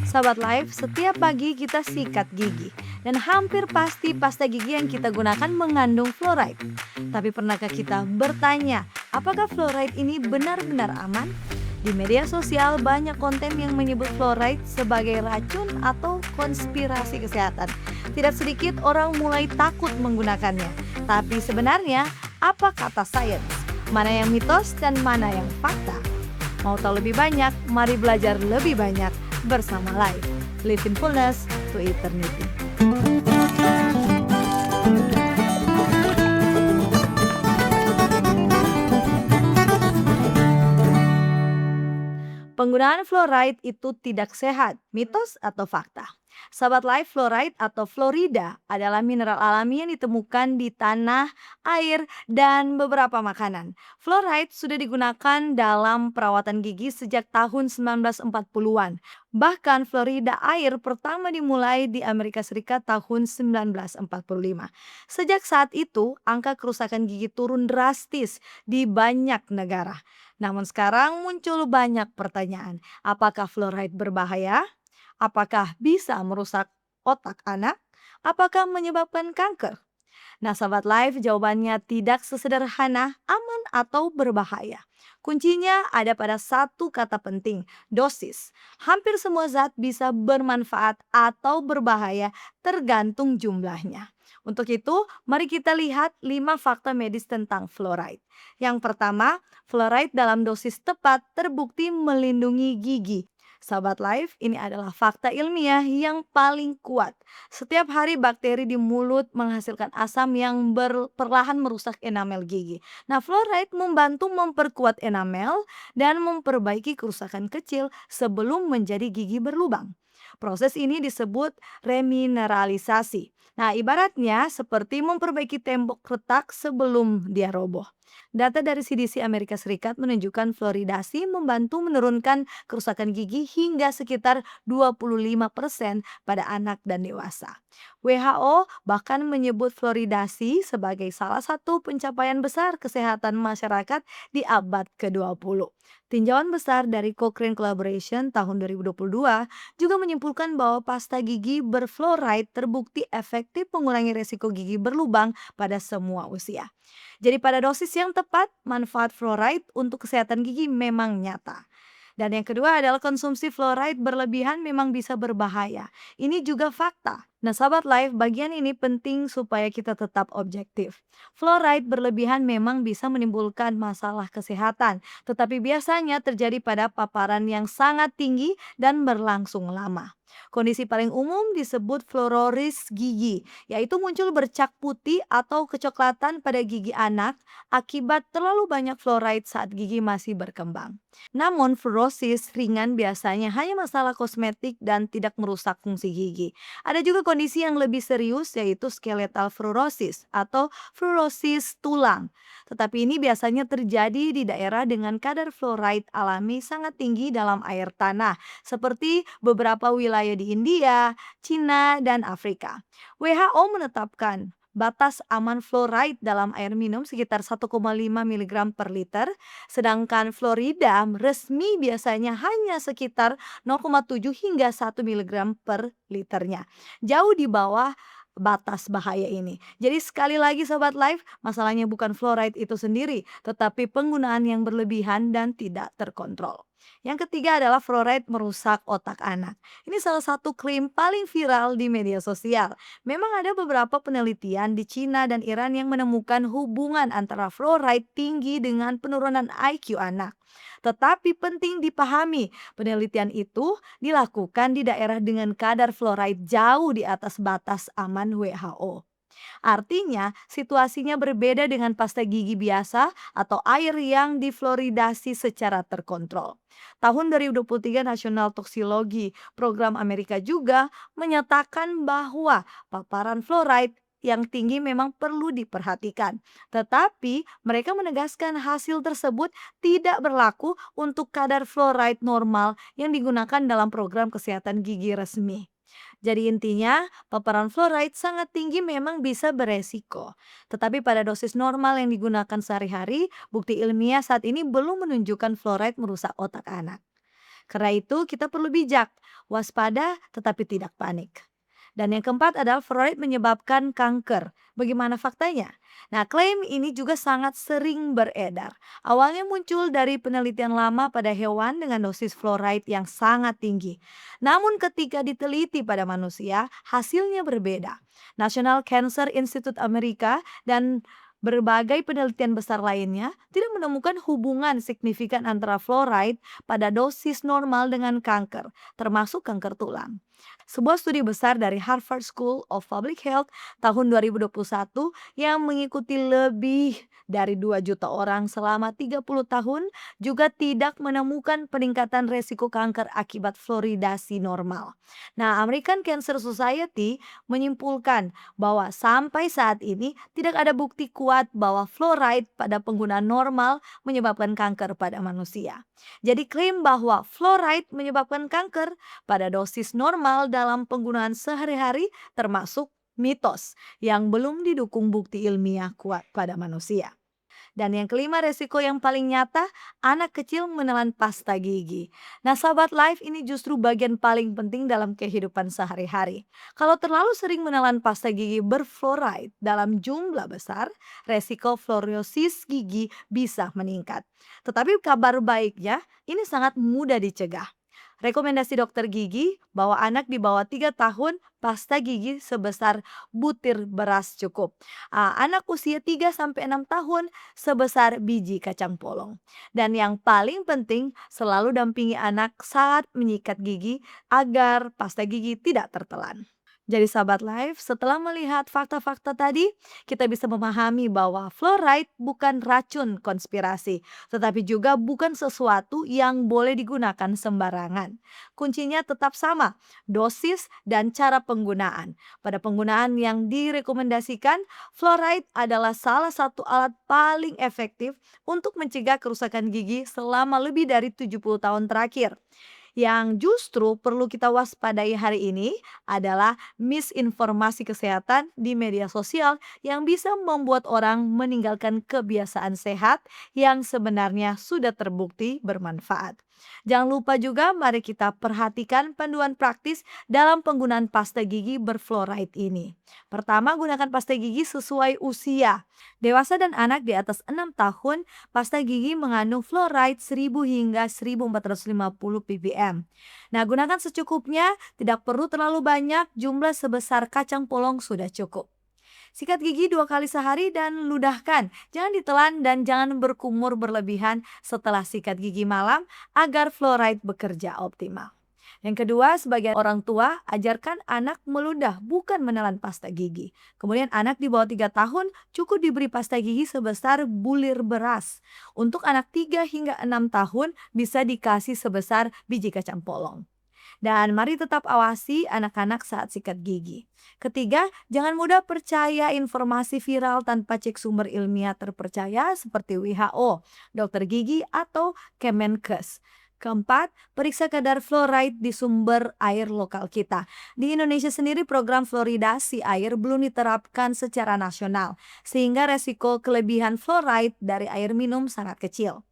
Sahabat Live, setiap pagi kita sikat gigi dan hampir pasti pasta gigi yang kita gunakan mengandung fluoride. Tapi pernahkah kita bertanya, apakah fluoride ini benar-benar aman? Di media sosial banyak konten yang menyebut fluoride sebagai racun atau konspirasi kesehatan. Tidak sedikit orang mulai takut menggunakannya. Tapi sebenarnya, apa kata sains? Mana yang mitos dan mana yang fakta? Mau tahu lebih banyak? Mari belajar lebih banyak bersama Live. Live in Fullness to Eternity. Penggunaan fluoride itu tidak sehat, mitos atau fakta? Sahabat Live, fluoride atau fluorida adalah mineral alami yang ditemukan di tanah, air, dan beberapa makanan. Fluoride sudah digunakan dalam perawatan gigi sejak tahun 1940-an. Bahkan fluorida air pertama dimulai di Amerika Serikat tahun 1945. Sejak saat itu, angka kerusakan gigi turun drastis di banyak negara. Namun sekarang muncul banyak pertanyaan. Apakah fluoride berbahaya? Apakah bisa merusak otak anak? Apakah menyebabkan kanker? Nah, sahabat Live, jawabannya tidak sesederhana aman atau berbahaya. Kuncinya ada pada satu kata penting, dosis. Hampir semua zat bisa bermanfaat atau berbahaya tergantung jumlahnya. Untuk itu, mari kita lihat 5 fakta medis tentang fluoride. Yang pertama, fluoride dalam dosis tepat terbukti melindungi gigi. Sahabat Live, ini adalah fakta ilmiah yang paling kuat. Setiap hari bakteri di mulut menghasilkan asam yang perlahan merusak enamel gigi. Nah, fluoride membantu memperkuat enamel dan memperbaiki kerusakan kecil sebelum menjadi gigi berlubang. Proses ini disebut remineralisasi. Nah, ibaratnya seperti memperbaiki tembok retak sebelum dia roboh. Data dari CDC Amerika Serikat menunjukkan fluoridasi membantu menurunkan kerusakan gigi hingga sekitar 25% pada anak dan dewasa. WHO bahkan menyebut fluoridasi sebagai salah satu pencapaian besar kesehatan masyarakat di abad ke-20. Tinjauan besar dari Cochrane Collaboration tahun 2022 juga menyimpulkan bahwa pasta gigi berfluoride terbukti efektif mengurangi resiko gigi berlubang pada semua usia. Jadi pada dosis yang tepat, manfaat fluoride untuk kesehatan gigi memang nyata. Dan yang kedua adalah konsumsi fluoride berlebihan memang bisa berbahaya. Ini juga fakta. Nah, sahabat Live, bagian ini penting supaya kita tetap objektif. Fluoride berlebihan memang bisa menimbulkan masalah kesehatan, tetapi biasanya terjadi pada paparan yang sangat tinggi dan berlangsung lama. Kondisi paling umum disebut fluorosis gigi, yaitu muncul bercak putih atau kecoklatan pada gigi anak akibat terlalu banyak fluoride saat gigi masih berkembang. Namun fluorosis ringan biasanya hanya masalah kosmetik dan tidak merusak fungsi gigi. Ada juga kondisi yang lebih serius yaitu skeletal fluorosis atau fluorosis tulang. Tetapi ini biasanya terjadi di daerah dengan kadar fluoride alami sangat tinggi dalam air tanah, seperti beberapa wilayah di India, Cina, dan Afrika. WHO menetapkan batas aman fluoride dalam air minum sekitar 1,5 mg per liter, sedangkan fluorida resmi biasanya hanya sekitar 0,7 hingga 1 mg per liternya. Jauh di bawah batas bahaya ini. Jadi sekali lagi Sobat Live, masalahnya bukan fluoride itu sendiri, tetapi penggunaan yang berlebihan dan tidak terkontrol. Yang ketiga adalah fluoride merusak otak anak. Ini salah satu klaim paling viral di media sosial. Memang ada beberapa penelitian di Cina dan Iran yang menemukan hubungan antara fluoride tinggi dengan penurunan IQ anak. Tetapi penting dipahami, penelitian itu dilakukan di daerah dengan kadar fluoride jauh di atas batas aman WHO. Artinya, situasinya berbeda dengan pasta gigi biasa atau air yang difluoridasi secara terkontrol. Tahun 2023 National Toxicology Program Amerika juga menyatakan bahwa paparan fluoride yang tinggi memang perlu diperhatikan. Tetapi mereka menegaskan hasil tersebut tidak berlaku untuk kadar fluoride normal yang digunakan dalam program kesehatan gigi resmi. Jadi intinya, paparan fluoride sangat tinggi memang bisa beresiko. Tetapi pada dosis normal yang digunakan sehari-hari, bukti ilmiah saat ini belum menunjukkan fluoride merusak otak anak. Karena itu kita perlu bijak, waspada tetapi tidak panik. Dan yang keempat adalah fluoride menyebabkan kanker. Bagaimana faktanya? Nah, klaim ini juga sangat sering beredar. Awalnya muncul dari penelitian lama pada hewan dengan dosis fluoride yang sangat tinggi. Namun ketika diteliti pada manusia, hasilnya berbeda. National Cancer Institute Amerika dan berbagai penelitian besar lainnya tidak menemukan hubungan signifikan antara fluoride pada dosis normal dengan kanker, termasuk kanker tulang. Sebuah studi besar dari Harvard School of Public Health tahun 2021 yang mengikuti lebih dari 2 juta orang selama 30 tahun juga tidak menemukan peningkatan resiko kanker akibat fluoridasi normal. Nah, American Cancer Society menyimpulkan bahwa sampai saat ini tidak ada bukti kuat bahwa fluoride pada penggunaan normal menyebabkan kanker pada manusia. Jadi klaim bahwa fluoride menyebabkan kanker pada dosis normal dalam penggunaan sehari-hari termasuk mitos yang belum didukung bukti ilmiah kuat pada manusia. Dan yang kelima, resiko yang paling nyata, anak kecil menelan pasta gigi. Nah, sahabat live, ini justru bagian paling penting dalam kehidupan sehari-hari. Kalau terlalu sering menelan pasta gigi berfluoride dalam jumlah besar, resiko fluorosis gigi bisa meningkat. Tetapi kabar baiknya, ini sangat mudah dicegah. Rekomendasi dokter gigi bahwa anak di bawah 3 tahun pasta gigi sebesar butir beras cukup. Anak usia 3 sampai 6 tahun sebesar biji kacang polong. Dan yang paling penting, selalu dampingi anak saat menyikat gigi agar pasta gigi tidak tertelan. Jadi sahabat live, setelah melihat fakta-fakta tadi, kita bisa memahami bahwa fluoride bukan racun konspirasi, tetapi juga bukan sesuatu yang boleh digunakan sembarangan. Kuncinya tetap sama, dosis dan cara penggunaan. Pada penggunaan yang direkomendasikan, fluoride adalah salah satu alat paling efektif untuk mencegah kerusakan gigi selama lebih dari 70 tahun terakhir. Yang justru perlu kita waspadai hari ini adalah misinformasi kesehatan di media sosial yang bisa membuat orang meninggalkan kebiasaan sehat yang sebenarnya sudah terbukti bermanfaat. Jangan lupa juga mari kita perhatikan panduan praktis dalam penggunaan pasta gigi berfluoride ini. Pertama, gunakan pasta gigi sesuai usia. Dewasa dan anak di atas 6 tahun, pasta gigi mengandung fluoride 1000 hingga 1450 ppm. Nah, gunakan secukupnya, tidak perlu terlalu banyak, jumlah sebesar kacang polong sudah cukup. Sikat gigi 2 kali sehari dan ludahkan. Jangan ditelan dan jangan berkumur berlebihan setelah sikat gigi malam agar fluoride bekerja optimal. Yang kedua, sebagai orang tua, ajarkan anak meludah bukan menelan pasta gigi. Kemudian anak di bawah 3 tahun cukup diberi pasta gigi sebesar bulir beras. Untuk anak 3 hingga 6 tahun bisa dikasih sebesar biji kacang polong. Dan mari tetap awasi anak-anak saat sikat gigi. Ketiga, jangan mudah percaya informasi viral tanpa cek sumber ilmiah terpercaya seperti WHO, dokter gigi, atau Kemenkes. Keempat, periksa kadar fluoride di sumber air lokal kita. Di Indonesia sendiri program fluoridasi air belum diterapkan secara nasional, sehingga resiko kelebihan fluoride dari air minum sangat kecil.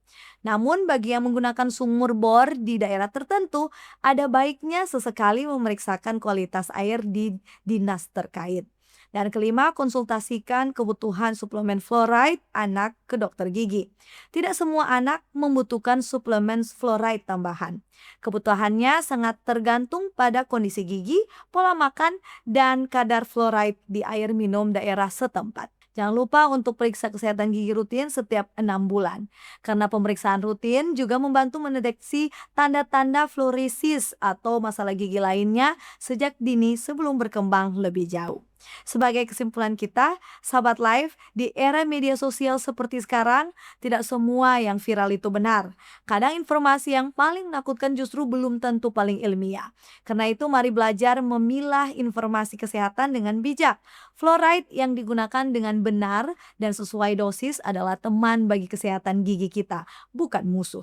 Namun bagi yang menggunakan sumur bor di daerah tertentu, ada baiknya sesekali memeriksakan kualitas air di dinas terkait. Dan kelima, konsultasikan kebutuhan suplemen fluoride anak ke dokter gigi. Tidak semua anak membutuhkan suplemen fluoride tambahan. Kebutuhannya sangat tergantung pada kondisi gigi, pola makan, dan kadar fluoride di air minum daerah setempat. Jangan lupa untuk periksa kesehatan gigi rutin setiap 6 bulan. Karena pemeriksaan rutin juga membantu mendeteksi tanda-tanda fluorisis atau masalah gigi lainnya sejak dini sebelum berkembang lebih jauh. Sebagai kesimpulan kita, sahabat live, di era media sosial seperti sekarang, tidak semua yang viral itu benar. Kadang informasi yang paling menakutkan justru belum tentu paling ilmiah. Karena itu mari belajar memilah informasi kesehatan dengan bijak. Fluoride yang digunakan dengan benar dan sesuai dosis adalah teman bagi kesehatan gigi kita, bukan musuh.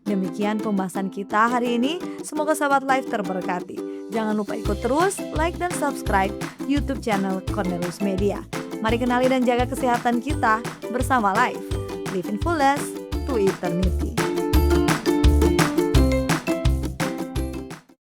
Demikian pembahasan kita hari ini. Semoga sahabat live terberkati. Jangan lupa ikut terus, like dan subscribe YouTube channel Cornelius Media. Mari kenali dan jaga kesehatan kita bersama Live. Live in fullest to eternity.